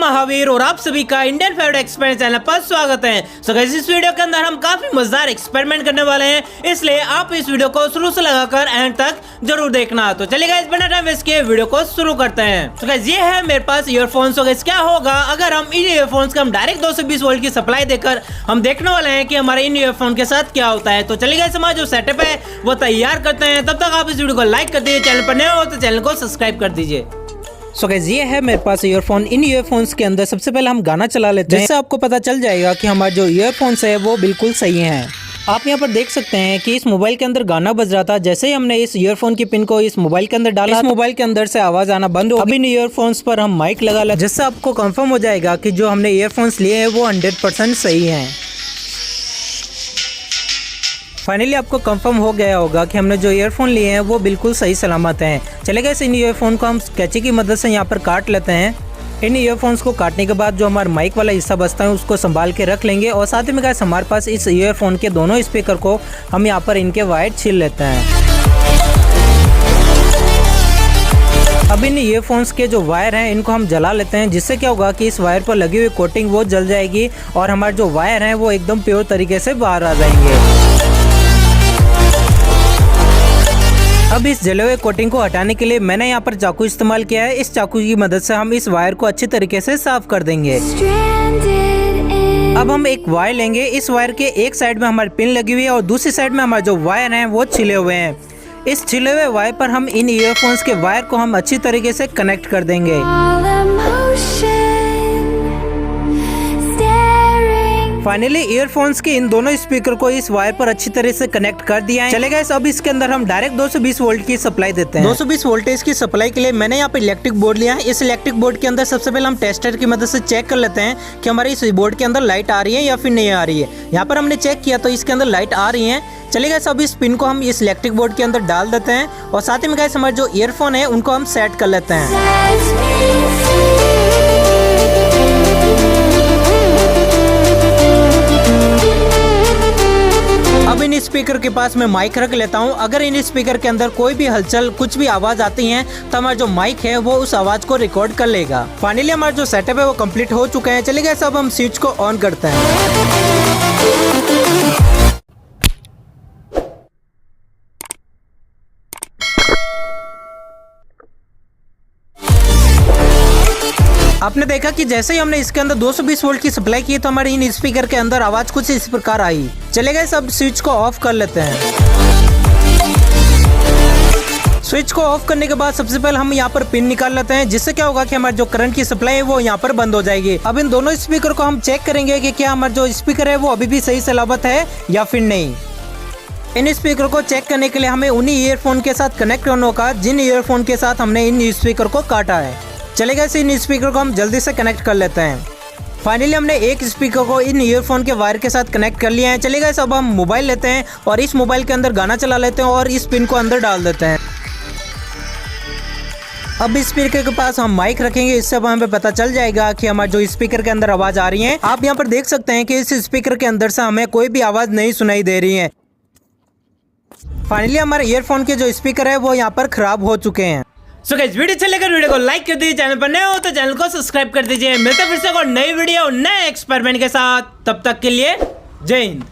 महावीर और आप सभी का इंडियन फेवरेट एक्सपेरिमेंट चैनल पर स्वागत है। सो गाइस, इस वीडियो के अंदर हम काफी मजेदार एक्सपेरिमेंट करने वाले हैं, इसलिए आप इस वीडियो को शुरू से लगाकर एंड तक जरूर देखना। तो चलिए गाइस, बिना टाइम वेस्ट किए वीडियो को शुरू करते हैं। तो गाइस, ये है मेरे पास ईयरफोन्स। तो गाइस, क्या होगा अगर हम इन ईयरफोन्स का हम डायरेक्ट 220 वोल्ट की सप्लाई देकर हम देखने वाले हैं कि हमारे इन ईयरफोन के साथ क्या होता है। तो चलिए गाइस, हमारा जो सेटअप है वो तैयार करते हैं। तब तक आप इस वीडियो को लाइक कर दीजिए, चैनल पर नए हो तो चैनल को सब्सक्राइब कर दीजिए। सो गाइस, ये है मेरे पास ईयरफोन। इन ईयरफोन्स के अंदर सबसे पहले हम गाना चला लेते हैं, जिससे आपको पता चल जाएगा कि हमारे जो ईयरफोन्स है वो बिल्कुल सही हैं। आप यहाँ पर देख सकते हैं कि इस मोबाइल के अंदर गाना बज रहा था। जैसे ही हमने इस ईयरफोन की पिन को इस मोबाइल के अंदर डाला, इस मोबाइल के अंदर से आवाज आना बंद हो। अब इन ईयरफोन्स पर हम माइक लगा लेते हैं, जिससे आपको कंफर्म हो जाएगा कि जो हमने ईयरफोन्स लिए हैं वो 100% सही हैं। फाइनली आपको कंफर्म हो गया होगा कि हमने जो ईयरफोन लिए हैं वो बिल्कुल सही सलामत हैं। चले गए, इन ईयरफोन को हम कैंची की मदद से यहाँ पर काट लेते हैं। इन ईयरफोन्स को काटने के बाद जो हमारा माइक वाला हिस्सा बचता है उसको संभाल के रख लेंगे। और साथ ही में गाइस, हमारे पास इस ईयरफोन के दोनों स्पीकर को हम यहाँ पर इनके वायर छील लेते हैं। अब इन ईयरफोन्स के जो वायर हैं इनको हम जला लेते हैं, जिससे क्या होगा कि इस वायर पर लगी हुई कोटिंग वो जल जाएगी और हमारे जो वायर हैं वो एकदम प्योर तरीके से बाहर आ जाएंगे। अब इस जले हुए कोटिंग को हटाने के लिए मैंने यहाँ पर चाकू इस्तेमाल किया है। इस चाकू की मदद से हम इस वायर को अच्छी तरीके से साफ कर देंगे। अब हम एक वायर लेंगे। इस वायर के एक साइड में हमारी पिन लगी हुई है और दूसरी साइड में हमारे जो वायर हैं वो छिले हुए हैं। इस छिले हुए वायर पर हम इन ईयरफोन्स के वायर को हम अच्छी तरीके से कनेक्ट कर देंगे। फाइनली ईयरफोन्स के इन दोनों स्पीकर को इस वायर पर अच्छी तरह से कनेक्ट कर दिया है। चलेगा, अब इसके अंदर हम डायरेक्ट 220 वोल्ट की सप्लाई देते हैं। 220 वोल्टेज की सप्लाई के लिए मैंने यहाँ पे इलेक्ट्रिक बोर्ड लिया है। इस इलेक्ट्रिक बोर्ड के अंदर सबसे पहले हम टेस्टर की मदद से चेक कर लेते हैं कि हमारे इस बोर्ड के अंदर लाइट आ रही है या फिर नहीं आ रही है। यहाँ पर हमने चेक किया तो इसके अंदर लाइट आ रही है। चलेगा, अब इस पिन को हम इस इलेक्ट्रिक बोर्ड के अंदर डाल देते हैं और साथ ही में गाइस, हमारे जो ईयरफोन है उनको हम सेट कर लेते हैं। अब इन स्पीकर के पास मैं माइक रख लेता हूं। अगर इन स्पीकर के अंदर कोई भी हलचल, कुछ भी आवाज आती है तो हमारा जो माइक है वो उस आवाज को रिकॉर्ड कर लेगा। फाइनली हमारा जो सेटअप है वो कंप्लीट हो चुका है। चलिए गाइस, अब हम स्विच को ऑन करते हैं। आपने देखा कि जैसे ही हमने इसके अंदर 220 वोल्ट की सप्लाई की तो हमारे इन स्पीकर के अंदर आवाज कुछ इस प्रकार आई। चलेगा, सब स्विच को ऑफ कर लेते हैं। स्विच को ऑफ करने के बाद सबसे पहले हम यहाँ पर पिन निकाल लेते हैं, जिससे क्या होगा कि हमारे जो करंट की सप्लाई है वो यहाँ पर बंद हो जाएगी। अब इन दोनों स्पीकर को हम चेक करेंगे कि क्या हमारा जो स्पीकर है वो अभी भी सही सलामत है या फिर नहीं। इन स्पीकर को चेक करने के लिए हमें उन्हीं ईयरफोन के साथ कनेक्ट करना होगा जिन ईयरफोन के साथ हमने इन स्पीकर को काटा है। चलेगा, इन स्पीकर को हम जल्दी से कनेक्ट कर लेते हैं। फाइनली हमने एक स्पीकर को इन ईयरफोन के वायर के साथ कनेक्ट कर लिया है। चलेगा, अब हम मोबाइल लेते हैं और इस मोबाइल के अंदर गाना चला लेते हैं और इस पिन को अंदर डाल देते हैं। अब इस स्पीकर के पास हम माइक रखेंगे, इससे अब हमें पता चल जाएगा कि हमारे जो स्पीकर के अंदर आवाज आ रही है। आप यहाँ पर देख सकते हैं कि इस स्पीकर के अंदर से हमें कोई भी आवाज नहीं सुनाई दे रही है। फाइनली हमारे ईयरफोन के जो स्पीकर है वो यहाँ पर खराब हो चुके हैं। सो गाइस, वीडियो अच्छी लगे वीडियो को लाइक कर दीजिए, चैनल पर नए हो तो चैनल को सब्सक्राइब कर दीजिए। मिलते हैं फिर से कोई नई वीडियो नए एक्सपेरिमेंट के साथ। तब तक के लिए जय हिंद।